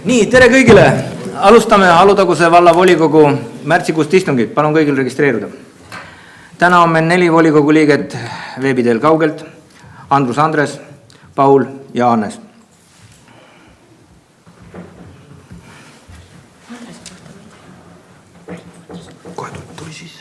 Nii, tere kõigile! Alustame Alutaguse valla volikogu märtsikuust istungit. Palun kõigil registreeruda. Täna on meil 4 volikogu liiget veebiteel kaugelt. Andrus Andres, Paul ja Annes. Kohe tuli siis.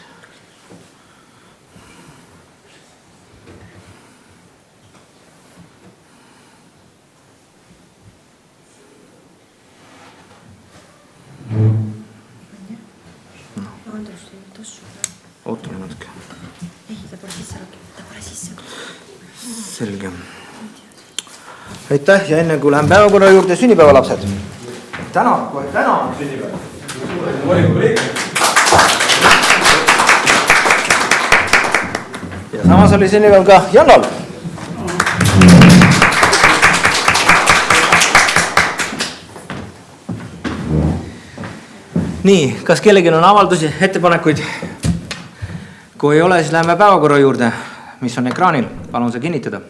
Ootame natuke. Ei, ta pole sisse. Selge. Aitäh ja enne kui lähen päevakorra juurde, sünnipäevalapsed. Täna on sünnipäev. Ja samas oli sünnipäev ka Jannal. Nii, kas kellegi on avaldusi, ettepanekuid? Kui ei ole, siis läheme päevakorra juurde, mis on ekraanil. Palun see kinnitada.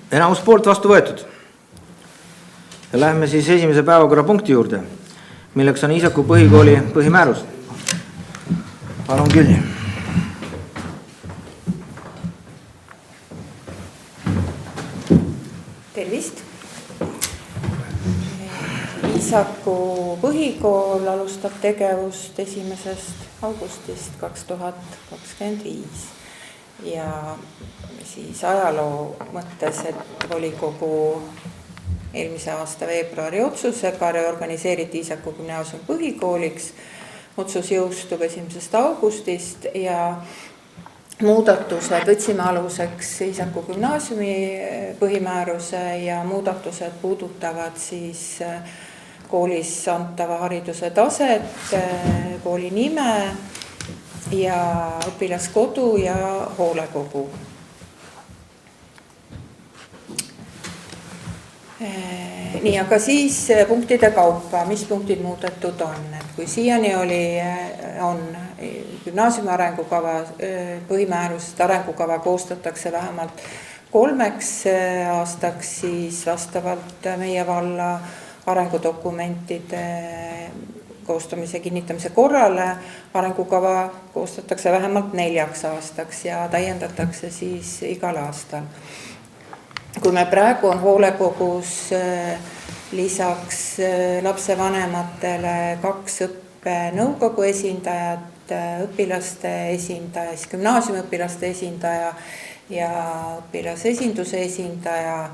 Enamus poolt vastu võetud. Ja läheme siis esimese päevakorrapunkti juurde, milleks on Iisaku põhikooli põhimäärus. Palun küll. Tervist! Iisaku põhikool alustab tegevust 1. augustist 2025. Ja siis ajaloo mõttes, et volikogu eelmise aasta veebruari otsusega reorganiseeriti Iisaku gümnaasium põhikooliks. Otsus jõustub 1. augustist ja muudatused võtsime aluseks Iisaku gümnaasiumi põhimääruse ja muudatused puudutavad siis koolis antava hariduse taset, kooli nime ja õpilaskodu ja hoolekogu. Nii, aga siis punktide kaupa, mis punktid muudetud on, et kui siiani on gümnaasiumi arengukava põhimäärusest arengukava koostatakse vähemalt 3 aastaks, siis vastavalt meie valla arengudokumentide koostamise kinnitamise korrale arengukava koostatakse vähemalt 4 aastaks ja täiendatakse siis igal aastal. Kui me praegu on hoolekogus lisaks lapsevanematele 2 õppenõukogu esindajat, õpilaste esindaja, siis gümnaasiumi õpilaste esindaja ja õpilasesinduse esindaja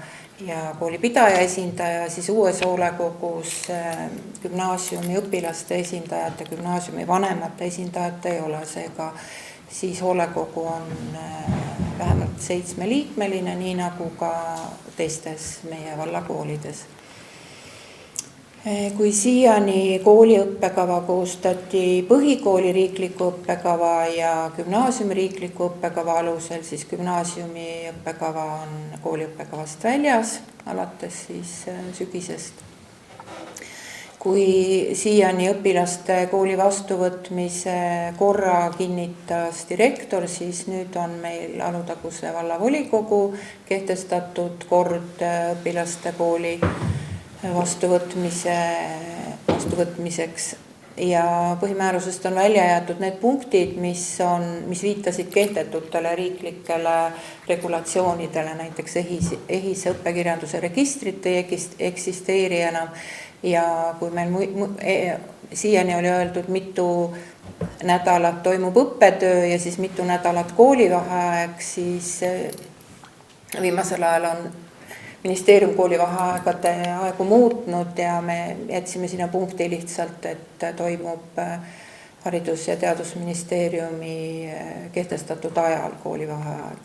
ja koolipidaja esindaja, siis uues hoolekogus gümnaasiumi õpilaste esindajat ja gümnaasiumi vanemate esindajat ei ole, seega siis hoolekogu on vähemalt 7-liikmeline, nii nagu ka teistes meie vallakoolides. Kui siiani kooli õppekava koostati põhikooli riikliku õppekava ja gümnaasiumi riikliku õppekava alusel, siis gümnaasiumi õppekava on kooli õppekavast väljas, alates siis sügisest. Kui siiani õpilaste kooli vastuvõtmise korra kinnitas direktor, siis nüüd on meil Alutaguse valla volikogu kehtestatud kord õpilaste kooli vastuvõtmiseks ja põhimäärusest on välja jäetud need punktid, mis viitasid kehtetutele riiklikele regulatsioonidele, näiteks EHIS õppekirjanduse registrit ei eksisteeri enam ja kui meil siiani oli öeldud, mitu nädalat toimub õppetöö ja siis mitu nädalat koolivaheaeg, siis viimasel ajal on ministeerium koolivaheaegade aegu muutnud ja me jätsime sinna punkti lihtsalt, et toimub Haridus- ja Teadusministeeriumi kehtestatud ajal koolivaheaeg.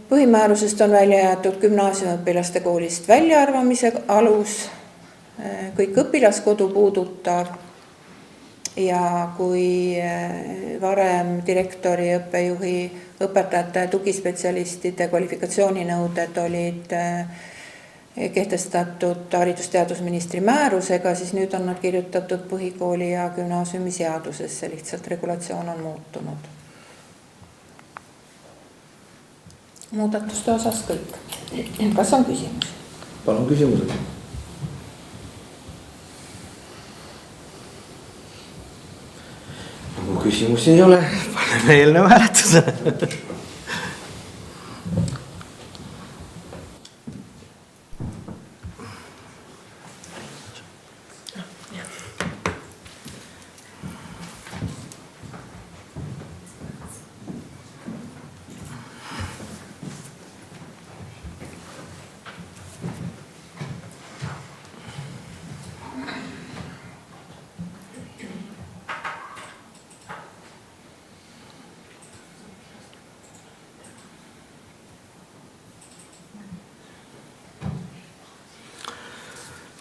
Põhimäärusest on välja jäetud gümnaasiumiõpilaste koolist väljaarvamise alus, kõik õpilaskodu puudutav ja kui varem direktori, õppejuhi, õpetajate, tugispetsialistide kvalifikatsiooninõuded olid kehtestatud haridus-teadusministri määrusega, siis nüüd on nad kirjutatud põhikooli ja gümnaasiumi seadusesse, lihtsalt regulatsioon on muutunud. Muudatuste osas kõik. Kas on küsimus? Palun küsimused. Kui küsimusi ei ole, paneme eelnõu hääletusele.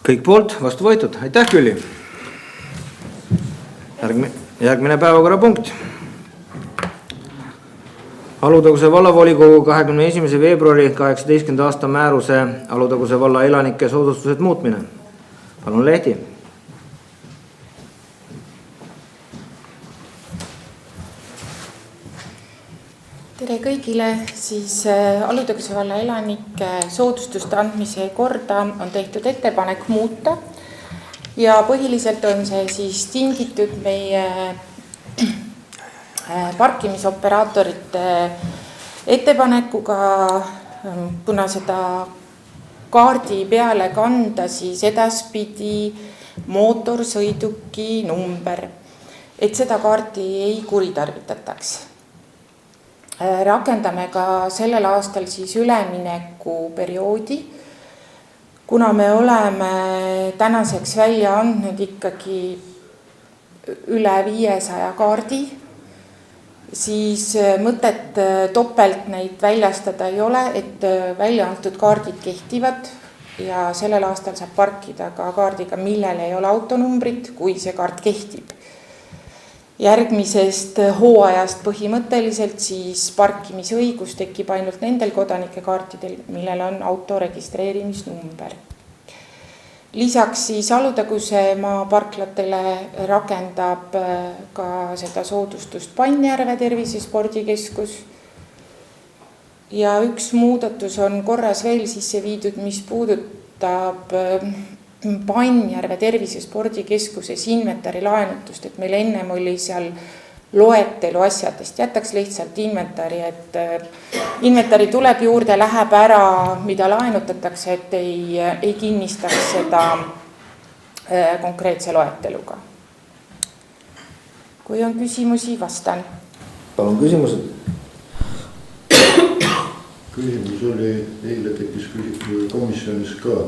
Kõik poolt, vastu võetud. Aitäh, Külli. Järgmine päevakorrapunkt. Alutaguse vallavolikogu 21. veebruari 18. aasta määruse Alutaguse valla elanike soodustused muutmine. Palun Lehti. Tere kõigile, siis Alutaguse valla elanike soodustuste andmise korda on tehtud ettepanek muuta ja põhiliselt on see siis tingitud meie parkimisoperaatorite ettepanekuga, kuna seda kaardi peale kanda siis edaspidi mootorsõiduki number, et seda kaarti ei kuritarvitataks. Rakendame ka sellel aastal siis üleminekuperioodi, kuna me oleme tänaseks välja andnud ikkagi üle 500 kaardi, siis mõtet topelt neid väljastada ei ole, et välja antud kaardid kehtivad ja sellel aastal saab parkida ka kaardiga, millel ei ole autonumbrit, kui see kaart kehtib. Järgmisest hooajast põhimõtteliselt siis parkimisõigus tekib ainult nendel kodanike kaartidel, millel on auto registreerimisnumber. Lisaks siis Alutaguse maaparklatele rakendab ka seda soodustust Pannjärve tervisespordikeskus. Ja üks muudatus on korras veel sisse viidud, mis puudutab Pannjärve tervisespordikeskuses inventari laenutust, et meil ennem oli seal loetelu asjadest, jätaks lihtsalt inventari, et inventari tuleb juurde, läheb ära, mida laenutatakse, et ei kinnistaks seda konkreetse loeteluga. Kui on küsimusi, vastan. Palun küsimused. Küsimus oli, eile tekkis komisjonis ka,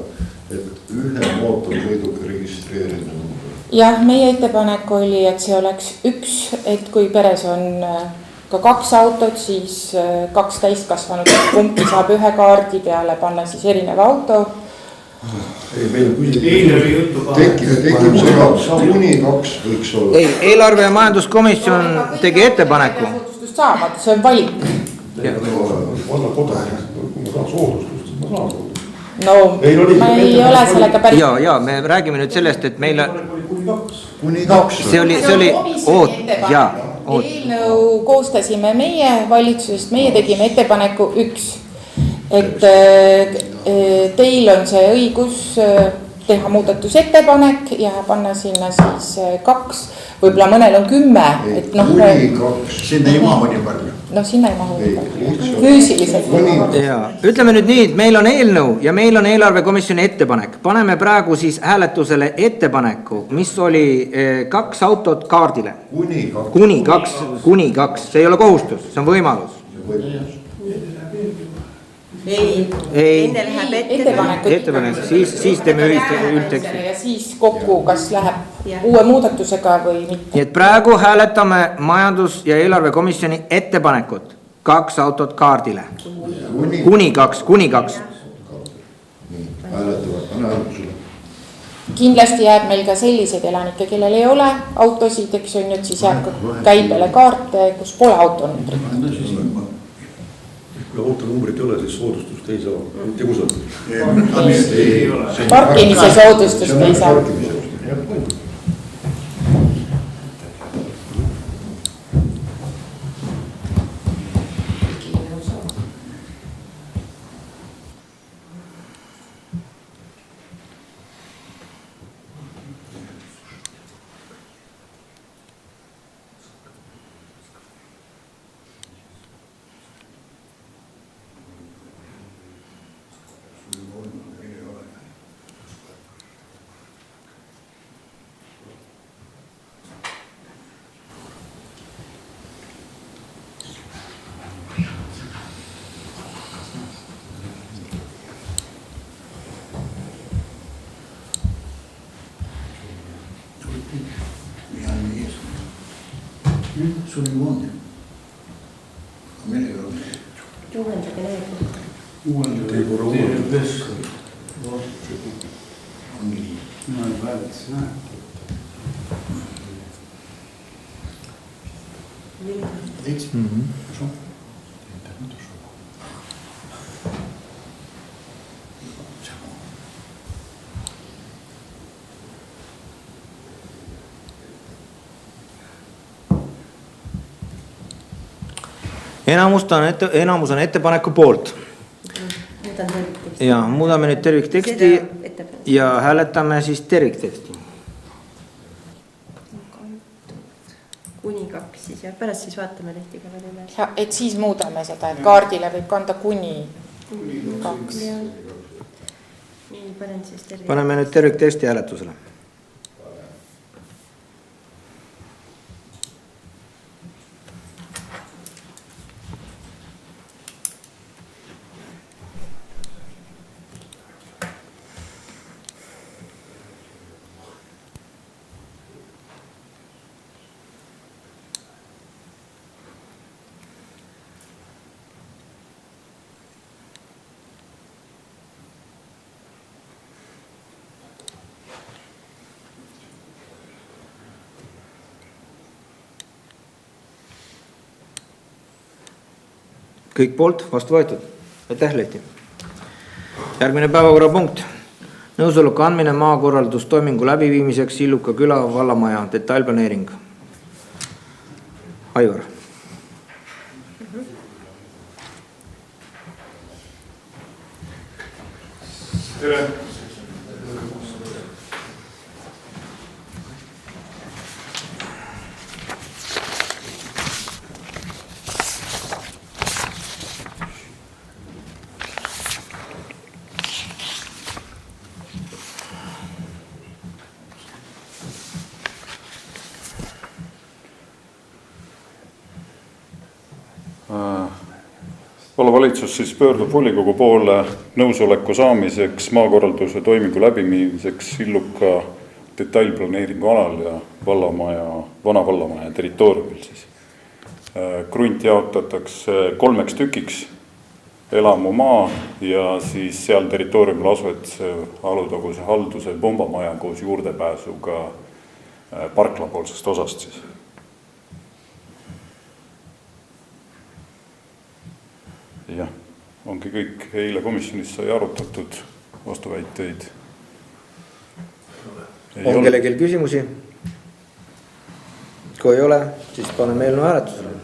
et ühe mootorsõiduki registreerimine. Jah, meie ettepanek oli, et see oleks üks, et kui peres on ka 2 autot, siis 2 täiskasvanud punkti saab ühe kaardi peale panna siis erineva auto. Ei, meil tekib see kuni 2 võiks olla. Ei, eelarve- ja majanduskomisjon tegi ettepaneku. Saavad, see on valik. Valla kodanik, kui ma saan soodustust, siis ma saan soodustust. No, ma ei ole sellega päris... Ja, me räägime nüüd sellest, et meil... Kuni 2. See oli Eelnõu koostasime meie valitsusest, meie tegime ettepaneku 1. Et teil on see õigus teha muudatusettepanek ja panna sinna siis 2. Võib-olla mõnel on 10. Et kuni 2. Sinna ei mahu nii palju. No sinna ei mahu nii palju. Füüsiliselt. Ütleme nüüd nii, et meil on eelnõu ja meil on eelarvekomisjoni ettepanek. Paneme praegu siis hääletusele ettepaneku, mis oli 2 autot kaardile. Kuni 2. See ei ole kohustus, see on võimalus. ei, Ei. enne läheb ettepanek, siis teeme üldteksti. ja siis kokku, kas läheb Jah. uue muudatusega või mitte. Nii et praegu hääletame majandus- ja eelarvekomisjoni ettepanekut 2 autot kaardile. Kuni 2. nii, hääletavad, pane hääletusele. Kindlasti jääb meil ka selliseid elanikke, kellel ei ole autosid, eks on ju, et siis jääb ka käibele kaarte, kus pole autonumbrit. kui autonumbrit ei ole, siis soodustust ei saa, mitte kusagil. Parkimise soodustust ei saa. Sul ei ole. Meil ei ole. Uuendage need. Tee korra uuendada. Ma ei väärtus näe. Veits. Enamus on ettepaneku poolt. Muudan tervikteksti. Ja muudame nüüd tervikteksti ja hääletame siis tervikteksti. Kuni 2 siis ja pärast siis vaatame lehti ka veel üle. Ja, et siis muudame seda, et kaardile võib kanda kuni 2. Nii, panen siis tervikteksti. Paneme nüüd tervikteksti hääletusele. Kõik poolt, vastu võetud. Aitäh, Leiti. Järgmine päevakorrapunkt. Nõusoleku andmine maakorraldustoimingu läbiviimiseks Illuka küla vallamaja detailplaneering. Aivar. Tere! Vallavalitsus siis pöördub volikogu poole nõusoleku saamiseks maakorralduse toimingu läbiviimiseks Illuka detailplaneeringu alal ja vana vallamaja territooriumil siis. Krunt jaotatakse 3 tükiks, elamumaa ja siis seal territooriumil asuvad Alutaguse halduse bombamaja koos juurdepääsuga parklapoolsest osast siis. Jah, ongi kõik. Eile komisjonis sai arutatud vastuväiteid. On kellelgi küsimusi? Kui ei ole, siis paneme eelnõu hääletusele.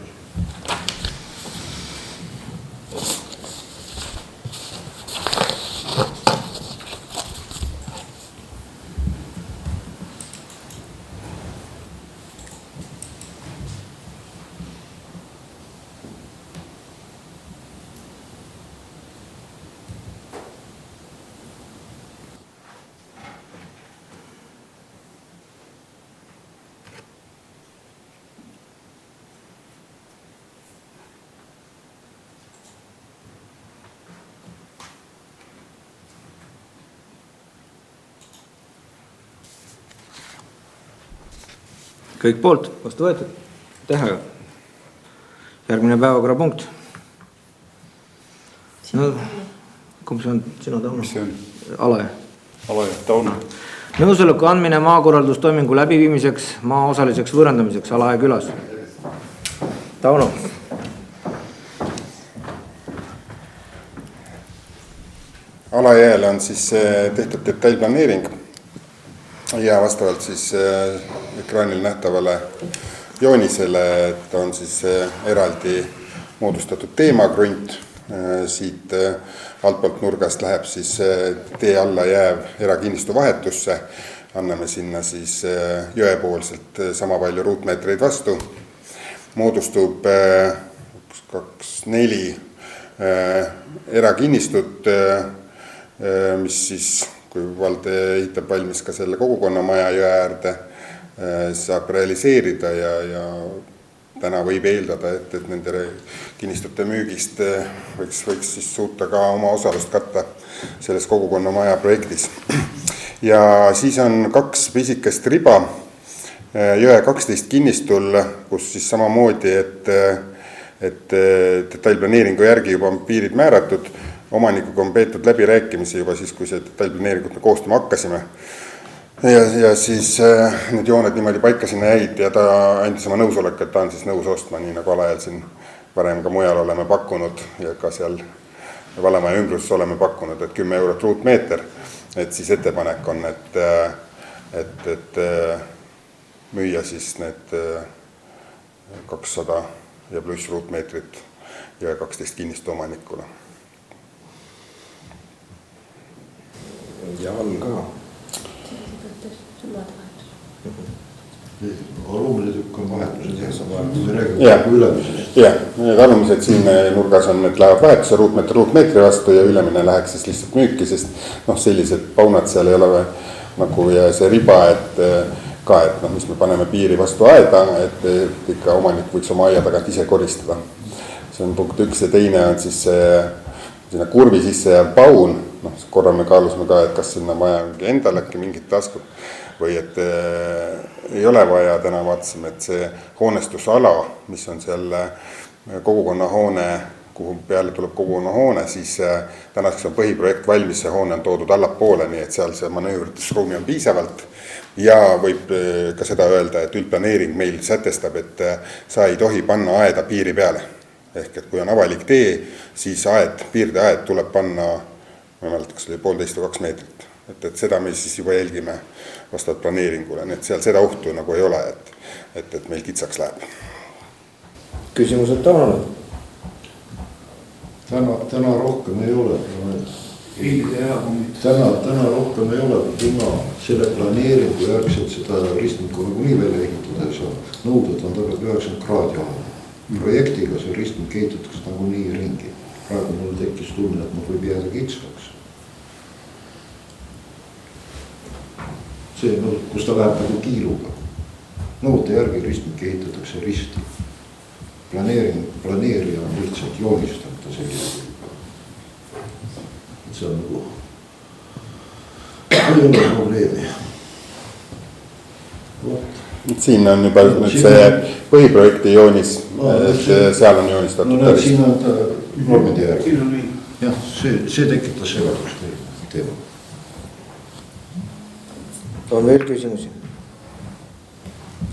Kõik poolt, vastu võetud. Teha. Järgmine päevakorrapunkt. No, kumb see on? Sinu Tauno? Mis see on? Alaja. Alaja, Tauno. Nõusoleku andmine maakorraldustoimingu läbiviimiseks, maa osaliseks võõrandamiseks Alaja külas. Tauno. Alajääle on siis tehtud detailplaneering ja vastavalt siis ekraanil nähtavale joonisele, et on siis eraldi moodustatud teemakrunt. Siit altpoolt nurgast läheb siis tee alla jääv erakinnistu vahetusse. Anname sinna siis jõepoolselt sama palju ruutmeetreid vastu. Moodustub 2-4 erakinnistut, mis siis, kui vald ehitab valmis ka selle kogukonnamaja jõe äärde, saab realiseerida ja täna võib eeldada, et nende kinnistute müügist võiks siis suuta ka oma osalust katta selles kogukonnamaja projektis. Ja siis on 2 pisikest riba jõe 12 kinnistul, kus siis samamoodi, et detailplaneeringu järgi juba on piirid määratud. Omanikuga on peetud läbirääkimisi juba siis, kui see detailplaneeringut me koostama hakkasime. Ja siis need jooned niimoodi paika sinna jäid ja ta andis oma nõusolek, et ta on siis nõus ostma, nii nagu Alajal siin varem ka mujal oleme pakkunud ja ka seal Vallamaja ümbruses oleme pakkunud, et 10 eurot ruutmeeter. Et siis ettepanek on, et müüa siis need 200 ja pluss ruutmeetrit ja 12 kinnistu omanikule. Ja all ka. Alumised on vahetused, jah, need alumised siin nurgas on, et läheb vahetuse ruutmeetri vastu ja ülemine läheks siis lihtsalt müüki, sest sellised paunad seal ei ole nagu ja see riba, et mis me paneme piiri vastu aeda, et ikka omanik võiks oma aia tagant ise koristada. See on punkt 1 ja teine on siis sinna kurvi sisse jääv paun, korra me kaalusime ka, et kas sinna vaja endal äkki mingit taskut või et ei ole vaja, täna vaatasime, et see hoonestusala, mis on seal kogukonnahoone, kuhu peale tuleb kogukonnahoone, siis tänaseks on põhiprojekt valmis, see hoone on toodud allapoole, nii et seal see manöövritusruumi on piisavalt ja võib ka seda öelda, et üldplaneering meil sätestab, et sa ei tohi panna aeda piiri peale. Ehk et kui on avalik tee, siis piirdeaed tuleb panna, ma ei mäleta, kas oli 1,5 või 2 meetrit. Et seda me siis juba jälgime vastavalt planeeringule, nii et seal seda ohtu nagu ei ole, et meil kitsaks läheb. Küsimused Taunole? Täna rohkem ei ole. Täna rohkem ei ole, kuna selle planeeringu järgselt seda ristmikku nagu nii veel ehitada ei saa. Nõuded on tagad 90 kraadi alla. Projektiga see ristmik ehitatakse nagu nii ringi. Praegu mul tekkis tunne, et ma võib jääda kitskaks. See, kus ta läheb nagu kiiluga. Nõude järgi ristmik ehitatakse risti. Planeerija on lihtsalt joonistanud sellisega. See on nagu, ei ole probleemi. Siin on juba see põhiprojekti joonis, seal on joonistatud. No siin on normide järgi. Jah, see tekitas segadust teema. On veel küsimusi?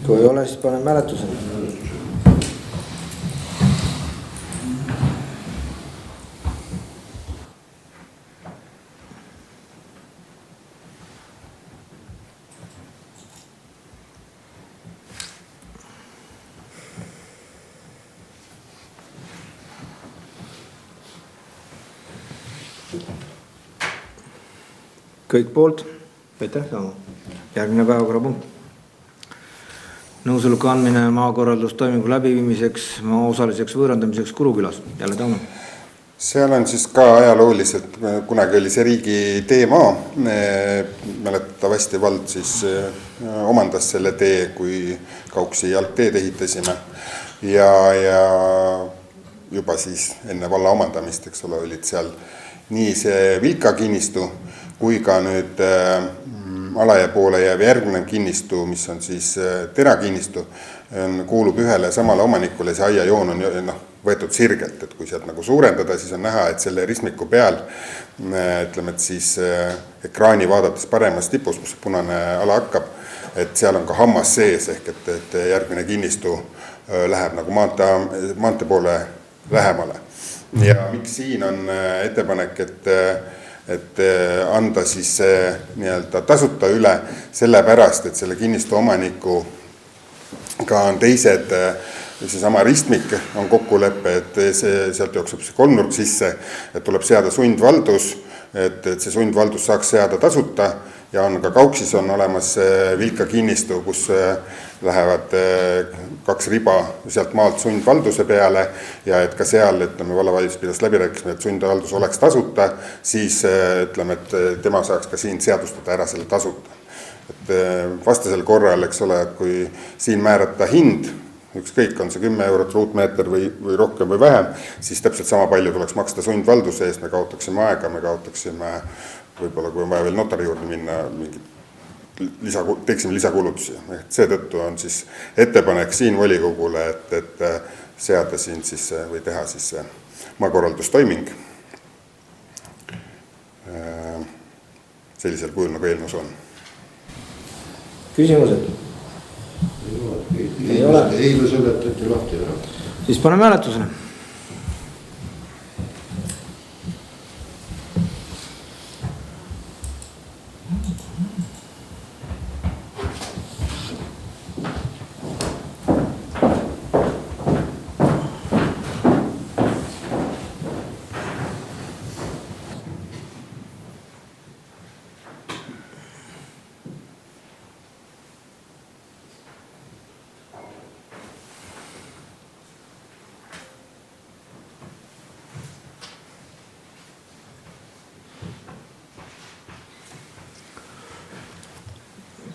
Kui ei ole, siis panen määletusele. Kõik poolt. Aitäh, Tauno. Järgmine päevakorrapunkt. Nõusoleku andmine maakorraldustoimingu läbiviimiseks maa osaliseks võõrandamiseks Kurukülas. Jälle Tauno. Seal on siis ka ajalooliselt, kunagi oli see riigi teemaa. Mäletatavasti vald siis omandas selle tee, kui Kauksi jalgteed ehitasime. Ja juba siis enne valla omandamist, eks ole, olid seal nii see Vilka kinnistu kui ka nüüd alaja poole jääv järgnev kinnistu, mis on siis terakinnistu, kuulub ühele samale omanikule, see aiajoon on võetud sirgelt, et kui sealt nagu suurendada, siis on näha, et selle ristmiku peal, ütleme, et siis ekraani vaadates paremas tipus, kus punane ala hakkab, et seal on ka hammas sees, ehk et järgmine kinnistu läheb nagu maantee poole lähemale. Ja miks siin on ettepanek, et anda siis nii-öelda tasuta üle, sellepärast, et selle kinnistu omaniku ka on teised, seesama ristmik on kokkulepe, et sealt jookseb see kolmnurk sisse, et tuleb seada sundvaldus, et see sundvaldus saaks seada tasuta ja on ka Kauksis on olemas Vilka kinnistu, kus lähevad 2 riba sealt maalt sundvalduse peale ja et ka seal, ütleme, vallavalitsus pidas läbirääkisime, et sundvaldus oleks tasuta, siis ütleme, et tema saaks ka siin seadustada ära selle tasuta. Et vastasel korral, eks ole, et kui siin määrata hind, ükskõik on see 10 eurot ruutmeeter või rohkem või vähem, siis täpselt sama palju tuleks maksta sundvalduse eest, me kaotaksime aega, me kaotaksime võib-olla, kui on vaja veel notari juurde minna, teeksime lisakulutusi. Seetõttu on siis ettepanek siin volikogule, et seada siin siis või teha siis maakorraldustoiming sellisel kujul, nagu eelnõus on. Küsimused? Ei ole. Eile seletati lahti ära. Siis paneme hääletusele.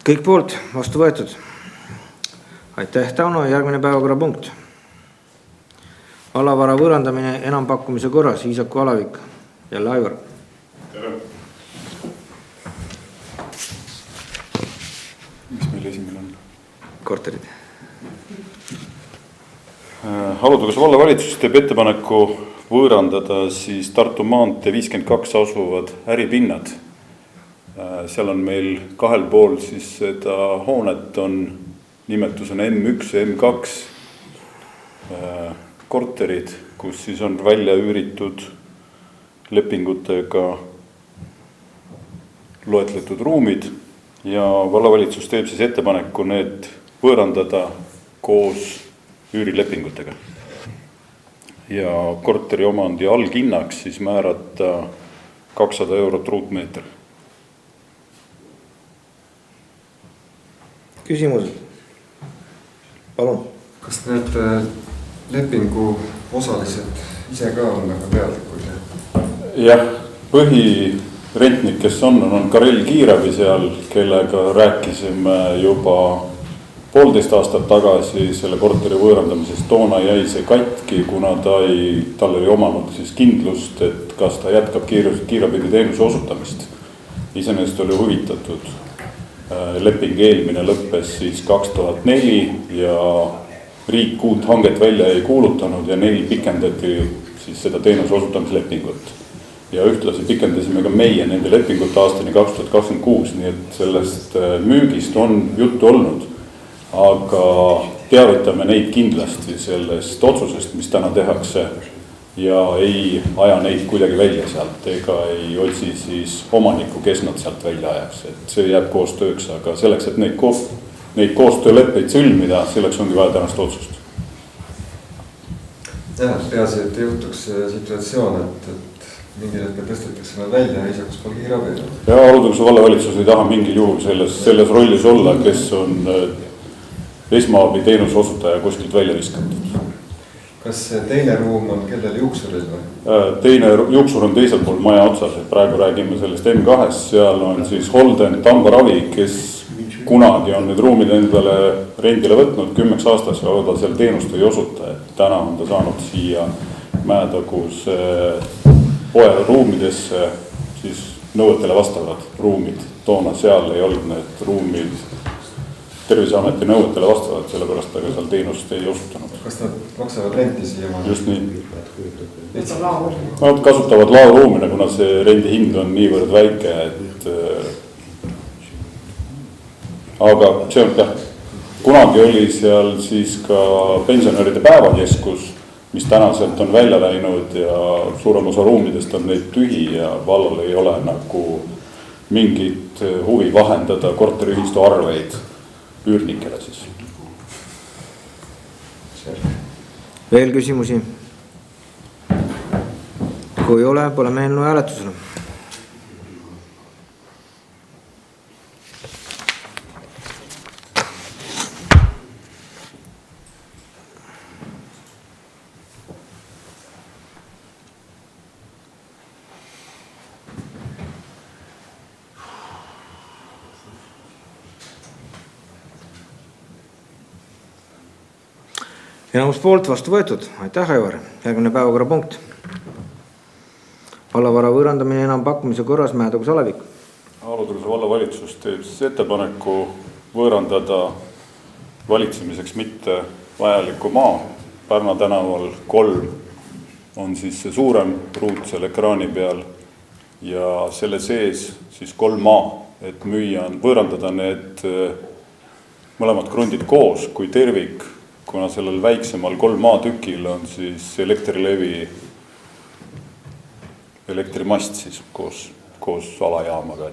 Kõik poolt, vastu võetud. Aitäh, Tauno. Järgmine päevakorrapunkt. Alavara võõrandamine enampakkumise korras, Iisaku Alavik. Jälle Aivar. Tere. Mis meil esimene on? Korterid. Alutaguse vallavalitsus teeb ettepaneku võõrandada siis Tartu maantee 52 asuvad äripinnad. Seal on meil 2 pool siis seda hoonet on nimetusena M1 ja M2 korterid, kus siis on välja üüritud lepingutega loetletud ruumid ja vallavalitsus teeb siis ettepaneku need võõrandada koos üürilepingutega. Ja korteri omandi alghinnaks siis määrata 200 eurot ruutmeeter. Küsimused? Palun. Kas need lepingu osalised ise ka on väga teadlikud? Jah, põhirentnik, kes on Karel Kiirabi seal, kellega rääkisime juba 1,5 aastat tagasi selle korteri võõrandamisest. Toona jäi see katki, kuna tal oli omanud siis kindlust, et kas ta jätkab kiirabidi teenuse osutamist. Iseenesest oli huvitatud. Leping eelmine lõppes siis 2004 ja riik uut hanget välja ei kuulutanud ja 4 pikendati siis seda teenuse osutamislepingut. Ja ühtlasi pikendasime ka meie nende lepingut aastani 2026, nii et sellest müügist on juttu olnud. Aga teavitame neid kindlasti sellest otsusest, mis täna tehakse ja ei aja neid kuidagi välja sealt ega ei otsi siis omanikku, kes nad sealt välja ajaks. Et see jääb koostööks, aga selleks, et neid koostööleppeid sõlmida, selleks ongi vaja tänast otsust. Jah, peaasi, et juhtuks situatsioon, et mingil hetkel tõstetakse nad välja ja Iisakus pole kiirabi. Ja Alutaguse vallavalitsus ei taha mingil juhul selles rollis olla, kes on esmaabi teenuse osutaja kuskilt välja viskatud. Kas teine ruum on kellel juuksuril või? Teine juuksur on teisel pool maja otsas, et praegu räägime sellest M2, seal on siis Holden Tambaravi, kes kunagi on need ruumid endale rendile võtnud 10 aastas ja ta seal teenust ei osuta, et täna on ta saanud siia Mäetagus poe ruumidesse siis nõuetele vastavad ruumid. Toona seal ei olnud need ruumid Terviseameti nõuetele vastavad, sellepärast aga seal teenust ei osutanud. Kas nad maksavad renti siiamaani? Just nii. Nad kasutavad laoruumina, kuna see rendi hind on niivõrd väike, et aga see on jah, kunagi oli seal siis ka pensionäride päevakeskus, mis tänaselt on välja läinud ja suurem osa ruumidest on neid tühi ja vallal ei ole nagu mingit huvi vahendada korteriühistu arveid üürnikele siis. Veel küsimusi? Kui ei ole, paneme eelnõu hääletusele. Enamus poolt vastu võetud. Aitäh, Aivar. Järgmine päevakorrapunkt. Vallavara võõrandamine enam pakkumise korras Mäedagus Alevik. Alutaguse vallavalitsus teeb siis ettepaneku võõrandada valitsemiseks mitte vajaliku maa. Pärna tänaval 3 on siis see suurem ruut seal ekraani peal ja selle sees siis 3 maa, et müüa on võõrandada need mõlemad krundid koos kui tervik, kuna sellel väiksemal 3 maatükil on siis Elektrilevi elektrimast siis koos alajaamaga,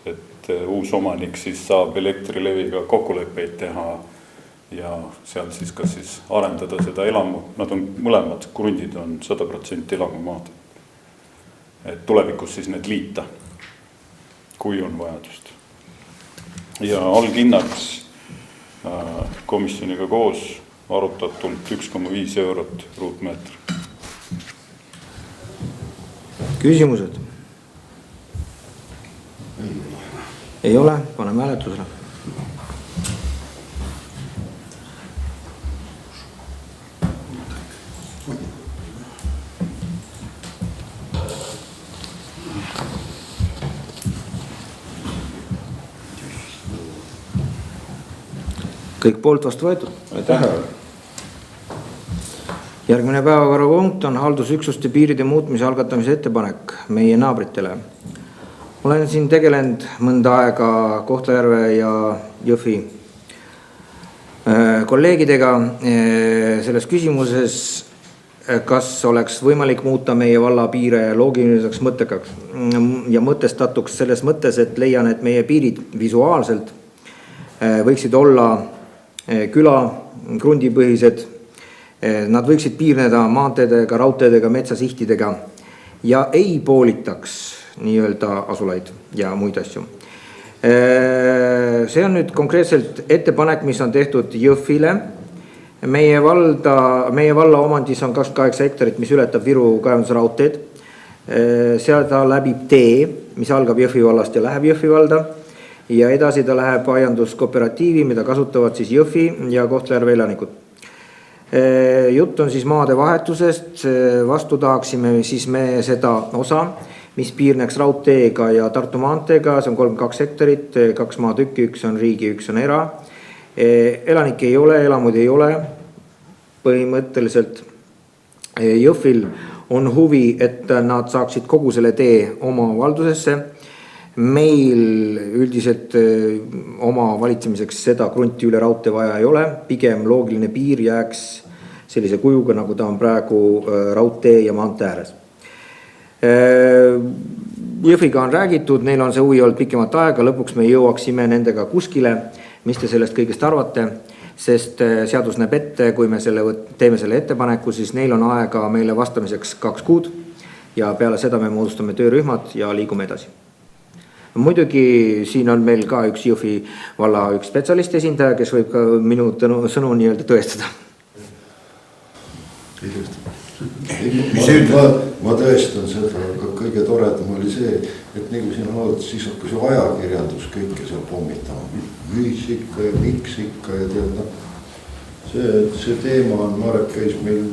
et uus omanik siis saab Elektrileviga kokkuleppeid teha ja seal siis ka siis arendada seda elamu. Nad on mõlemad krundid on 100% elamumaad. Et tulevikus siis need liita, kui on vajadust. Ja alghinnaks komisjoniga koos arutatult 1,5 eurot ruutmeetri. Küsimused? Ei ole, paneme hääletusele. Kõik poolt vastu võetud. Aitäh. Järgmine päevakorrapunkt on haldusüksuste piiride muutmise algatamise ettepanek meie naabritele. Olen siin tegelenud mõnda aega Kohtla-Järve ja Jõhvi kolleegidega selles küsimuses, kas oleks võimalik muuta meie valla piire loogiliseks mõttekaks ja mõtestatuks selles mõttes, et leian, et meie piirid visuaalselt võiksid olla küla krundipõhised. Nad võiksid piirneda maanteedega, raudteedega, metsasihtidega ja ei poolitaks nii-öelda asulaid ja muid asju. See on nüüd konkreetselt ettepanek, mis on tehtud Jõhvile. Meie valla omandis on 28 hektarit, mis ületab Viru kaevandusraudteed. Seal ta läbib tee, mis algab Jõhvi vallast ja läheb Jõhvi valda. Ja edasi ta läheb aianduskooperatiivi, mida kasutavad siis Jõhvi ja Kohtla-Järve elanikud. Jutt on siis maade vahetusest, vastu tahaksime siis me seda osa, mis piirneks raudteega ja Tartu maanteega, see on 32 hektarit, 2 maatükki, 1 on riigi, 1 on era. Elanikke ei ole, elamud ei ole. Põhimõtteliselt Jõhvil on huvi, et nad saaksid kogu selle tee oma valdusesse. Meil üldiselt oma valitsemiseks seda krunti üle raudtee vaja ei ole, pigem loogiline piir jääks sellise kujuga, nagu ta on praegu raudtee ja maantee ääres. Jõhviga on räägitud, neil on see huvi olnud pikemat aega, lõpuks me jõuaksime nendega kuskile, mis te sellest kõigest arvate, sest seadus näeb ette, kui me teeme selle ettepaneku, siis neil on aega meile vastamiseks 2 kuud ja peale seda me moodustame töörühmad ja liigume edasi. Muidugi siin on meil ka üks Jõhvi valla üks spetsialist esindaja, kes võib ka minu sõnu nii-öelda tõestada. Ma tõestan seda, aga kõige toredam oli see, et nagu siin on olnud, siis hakkas ju ajakirjandus kõike seal pommitama. Mis ikka ja miks ikka ja tead, see teema on, Marek käis meil,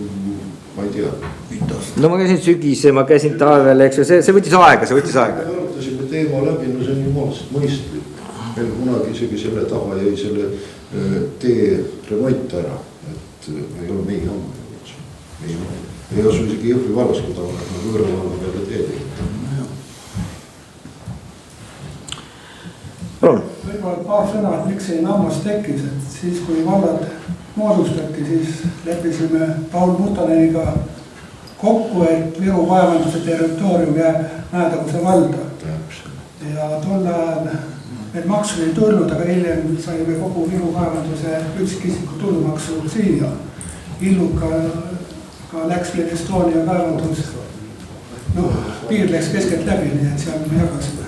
ma ei tea, 5 aastat. No ma käisin sügise, ma käisin talvel, eks ju, see võttis aega, Me arutasime teema läbi, no see on jumalast mõistlik. Meil kunagi isegi selle taha jäi selle tee remont ära, et ei ole meie andmed. Ei asu isegi Jõhvi vallas, kui ta on võõra valla peale teed. Võib-olla paar sõna, et miks see Nammas tekkis, et siis kui vallad moodustati, siis leppisime Paul Mutaneniga kokku, et Viru kaevanduse territoorium jääb Mäetaguse valda. Ja tol ajal need maksu ei tulnud, aga hiljem saime kogu Viru kaevanduse üksikisiku tulumaksu siia. Illuka ka läks meil Estonia kaevandus, piir läks keskelt läbi, nii et seal me jagasime.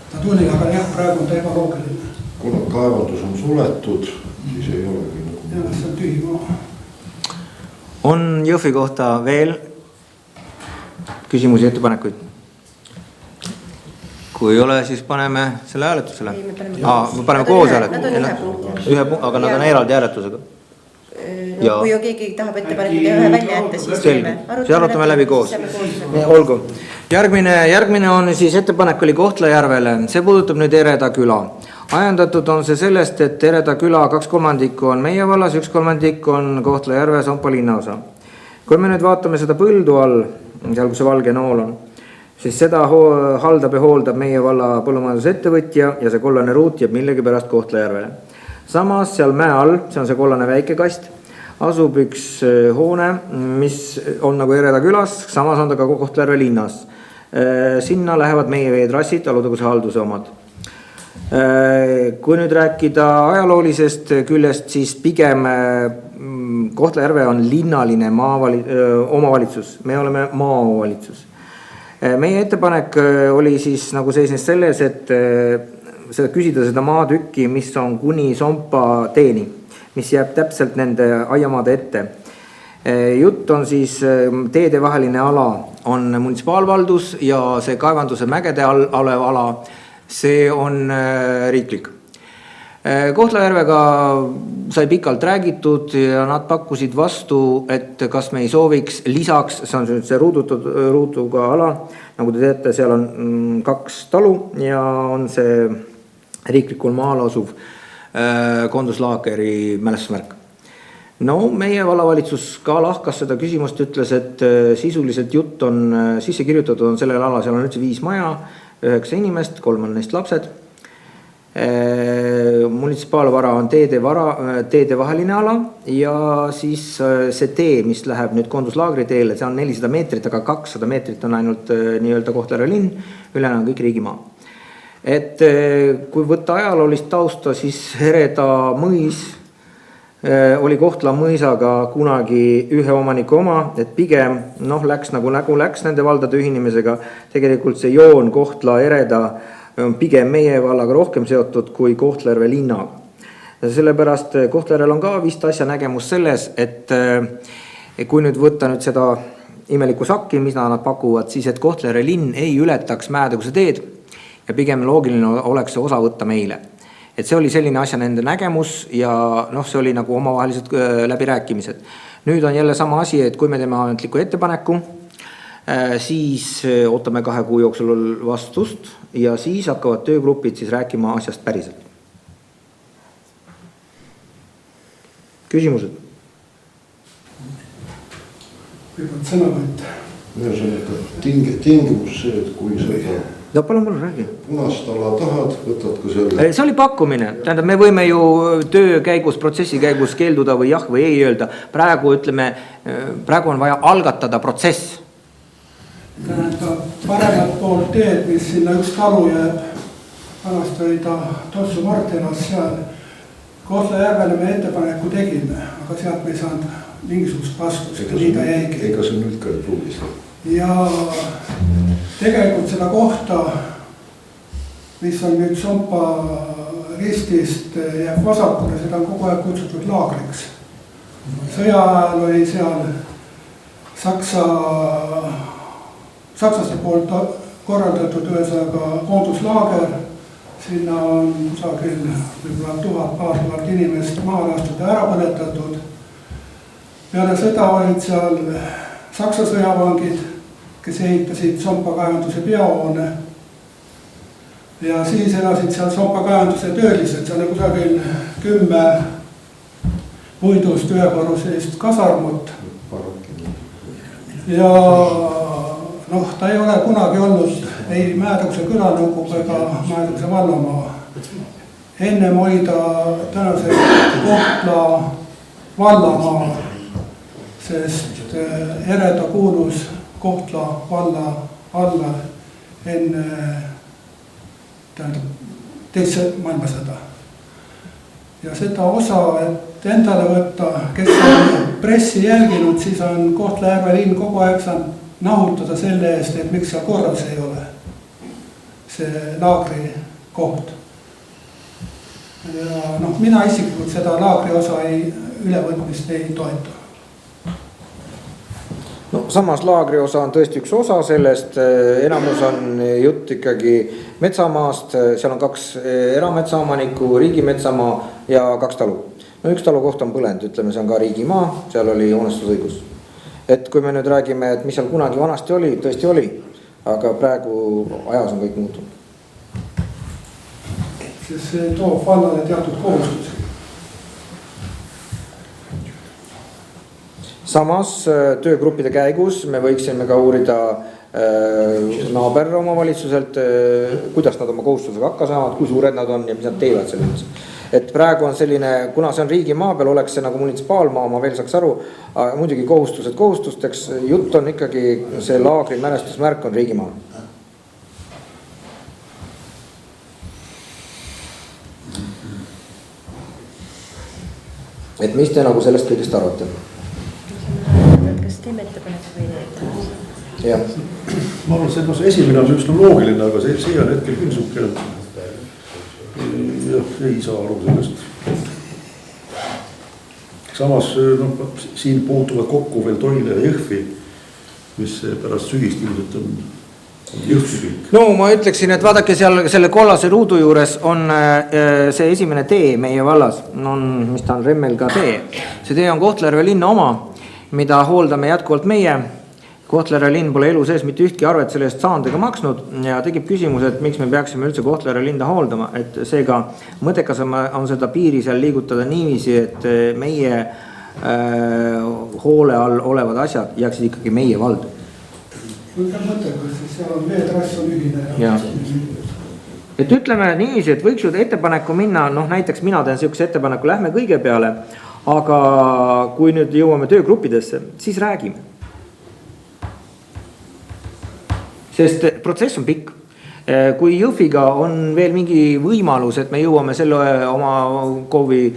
Ta tuli, aga jah, praegu on ta ebaloogiline. Kuna kaevandus on suletud, siis ei olegi nagu... Ja, see on tühi maa. On Jõhvi kohta veel küsimusi, ettepanekuid? Kui ei ole, siis paneme selle hääletusele. Me paneme koos hääletusele. Aga nad on eraldi hääletusega. Kui jo keegi tahab ettepanekud ja ühe välja jätta, siis see arutame läbi koos. Olgu. Järgmine on siis ettepanek oli Kohtla-Järvele. See puudutab nüüd Ereda küla. Ajendatud on see sellest, et Ereda küla 2/3 on meie vallas, 1/3 on Kohtla-Järve Sompa linnaosa. Kui me nüüd vaatame seda põldu all, seal kus see valge nool on, siis seda haldab ja hooldab meie valla põllumajandusettevõtja ja see kollane ruut jääb millegi pärast Kohtla-Järvele. Samas seal mäe all, see on see kollane väike kast, asub üks hoone, mis on nagu Ereda külas, samas on ta ka Kohtla-Järve linnas. Sinna lähevad meie veetrassid, Alutaguse halduse omad. Kui nüüd rääkida ajaloolisest küljest, siis pigem Kohtla-Järve on linnaline omavalitsus. Me oleme maaomavalitsus. Meie ettepanek oli siis nagu seisnes selles, et küsida seda maatükki, mis on kuni Sompa teeni, mis jääb täpselt nende aiamaade ette. Jutt on siis teedevaheline ala on munitsipaalvaldus ja see kaevanduse mägede all olev ala, see on riiklik. Kohtla-Järvega sai pikalt räägitud ja nad pakkusid vastu, et kas me ei sooviks lisaks, see on see ruutuga ala, nagu te teate, seal on 2 talu ja on see riiklikul maal asuv konduslaageri mälestusmärk. No meie vallavalitsus ka lahkas seda küsimust, ütles, et sisuliselt jutt on sisse kirjutatud on sellel ala, seal on üldse 5 maja, 9 inimest, 3 on neist lapsed. Munitsipaalvara on teedevaheline ala ja siis see tee, mis läheb nüüd konduslaagri teele, see on 400 meetrit, aga 200 meetrit on ainult nii-öelda Kohtla-Järve linn, ülejäänud on kõik riigimaa. Et kui võtta ajaloolist tausta, siis Ereda mõis oli Kohtla mõisaga kunagi ühe omaniku oma, et pigem läks nagu läks nende valdade ühinemisega. Tegelikult see joon Kohtla-Ereda on pigem meie vallaga rohkem seotud kui Kohtla-Järve linnaga. Sellepärast Kohtla-Järvel on ka vist asja nägemus selles, et kui nüüd võtta nüüd seda imelikku sakki, mis nad pakuvad, siis et Kohtla-Järve linn ei ületaks Mäetaguse teed ja pigem loogiline oleks see osa võtta meile. Et see oli selline asja nende nägemus ja see oli nagu omavahelised läbirääkimised. Nüüd on jälle sama asi, et kui me teeme ametliku ettepaneku, siis ootame 2 kuu jooksul vastust ja siis hakkavad töögrupid siis rääkima asjast päriselt. Küsimused? Kõigepealt sõnavõtt. Tingimus see, et kui seda palun räägi. Punast ala tahad, võtad ka selle. See oli pakkumine. Tähendab, me võime ju töö käigus, protsessi käigus keelduda või jah või ei öelda. Praegu on vaja algatada protsess. Tähendab, paremat poolt teed, mis sinna üks talu jääb, vanast oli ta Tossu Martelas seal. Kohtla-Järvele me ettepaneku tegime, aga sealt me ei saanud mingisugust vastust. Ega see nüüd ka ei pruugis. Ja tegelikult seda kohta, mis on nüüd Sompa ristist jääb vasakule, seda on kogu aeg kutsutud laagriks. Sõja ajal oli seal sakslaste poolt korraldatud ühesõnaga koonduslaager. Sinna on kusagil võib-olla 1000 inimest maale astuda ära põletatud. Peale seda olid seal Saksa sõjavangid, kes ehitasid Sompa kaevanduse peahoone ja siis elasid seal sopakaevanduse töölised, seal on kusagil 10 puidust ühekorruselist kasarmut. Ja noh, ta ei ole kunagi olnud ei Mäerakuse külanõukogu ega Mäerakuse vallamaa. Ennem oli ta tänase Kohtla vallamaa, sest Eredo kuulus Kohtla valla alla enne teise maailmasõda. Ja seda osa, et endale võtta, kes on pressi jälginud, siis on Kohtla-Järve linn kogu aeg saanud nahutada selle eest, et miks seal korras ei ole see laagri koht. Ja noh, mina isiklikult seda laagri osa ülevõtmist ei toeta. No samas laagri osa on tõesti üks osa sellest, enamus on jutt ikkagi metsamaast, seal on 2 erametsaomanikku, riigimetsamaa ja 2 talu. No 1 talu koht on põlend, ütleme, see on ka riigimaa, seal oli hoonestusõigus. Et kui me nüüd räägime, et mis seal kunagi vanasti oli, tõesti oli, aga praegu ajas on kõik muutunud. Sest see toob vallale teatud kohustusi. Samas töögruppide käigus me võiksime ka uurida naaberomavalitsuselt, kuidas nad oma kohustusega hakka saavad, kui suured nad on ja mis nad teevad selles. Et praegu on selline, kuna see on riigi maa peal, oleks see nagu munitsipaalmaa, ma veel saaks aru, muidugi kohustused kohustusteks, jutt on ikkagi see laagri mälestusmärk on riigi maa. Et mis te nagu sellest kõigest arvate? Kas teeme ettepaneku või ei? Jah. Ma arvan, et see esimene on üsna loogiline, aga see on hetkel küll suhke. Ei saa aru sellest. Samas siin puutuvad kokku veel Toile ja Jõhvi, mis pärast sügist ilmselt on Jõhvi kõik. No ma ütleksin, et vaadake seal selle kollase ruudu juures on see esimene tee meie vallas, mis ta on Remmelga tee. See tee on Kohtla-Järve linna oma, mida hooldame jätkuvalt meie. Kohtla-Järve linn pole elu sees mitte ühtki arvet selle eest saanud ega maksnud ja tegib küsimus, et miks me peaksime üldse Kohtla-Järve linda hooldama, et seega mõttekas on seda piiri seal liigutada niiviisi, et meie hoole all olevad asjad jääksid ikkagi meie valda. Mõte mõttekas, siis seal on veetrass on ühine. Ja. Et ütleme niiviisi, et võiks ju ettepaneku minna, näiteks mina teen sellise ettepaneku, lähme kõige peale, aga kui nüüd jõuame töögruppidesse, siis räägime. Sest protsess on pikk. Kui Jõhviga on veel mingi võimalus, et me jõuame selle oma KOV-i,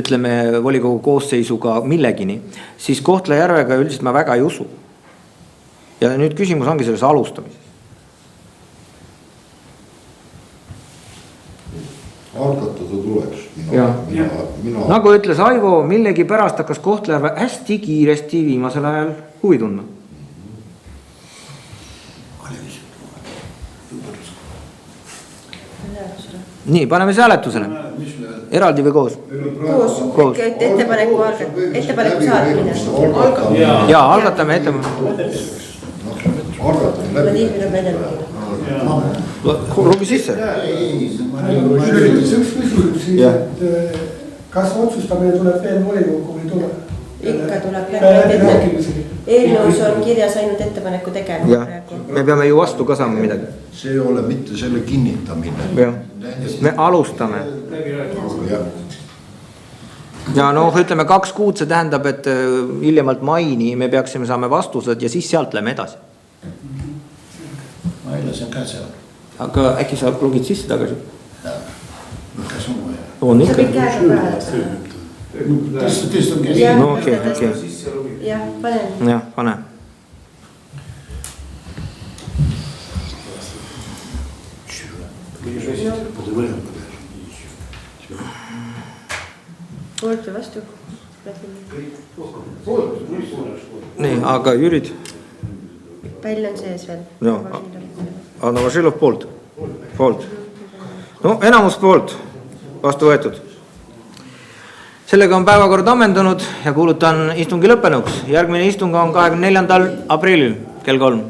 ütleme, volikogu koosseisuga millegini, siis Kohtla-Järvega üldiselt ma väga ei usu. Ja nüüd küsimus ongi selles alustamises. Algatada tuleks. Nagu ütles Aivo, millegi pärast hakkas Kohtla-Järve hästi kiiresti viimasel ajal huvi tundma. Nii, paneme see hääletusele. Eraldi või koos? Koos. Ettepaneku saatmine. Jaa, algatame ettepaneku. Lugi sisse. Üks küsimus siis, et kas otsustamine tuleb veel volikogu või tuleb? Ikka tuleb eelnõus on kirjas ainult ettepaneku tegemine praegu. Me peame ju vastu ka saama midagi. See ei ole mitte selle kinnitamine. Me alustame. Ja ütleme 2 kuud, see tähendab, et hiljemalt maini me peaksime saame vastused ja siis sealt lähme edasi. Ma ei lase ka seal. Aga äkki sa lugid sisse tagasi? Kas on vaja? On ikka. Sa kõik käega praegu. Tõstan käsi. No okei. Jah, panen. Jah, pane. Poolt või vastu? Nii, aga Jürid? Pall on sees veel. Anna Vašilov poolt. No enamus poolt vastu võetud. Sellega on päevakord ammendunud ja kuulutan istungi lõppenuks. Järgmine istung on 24. aprillil kell 3.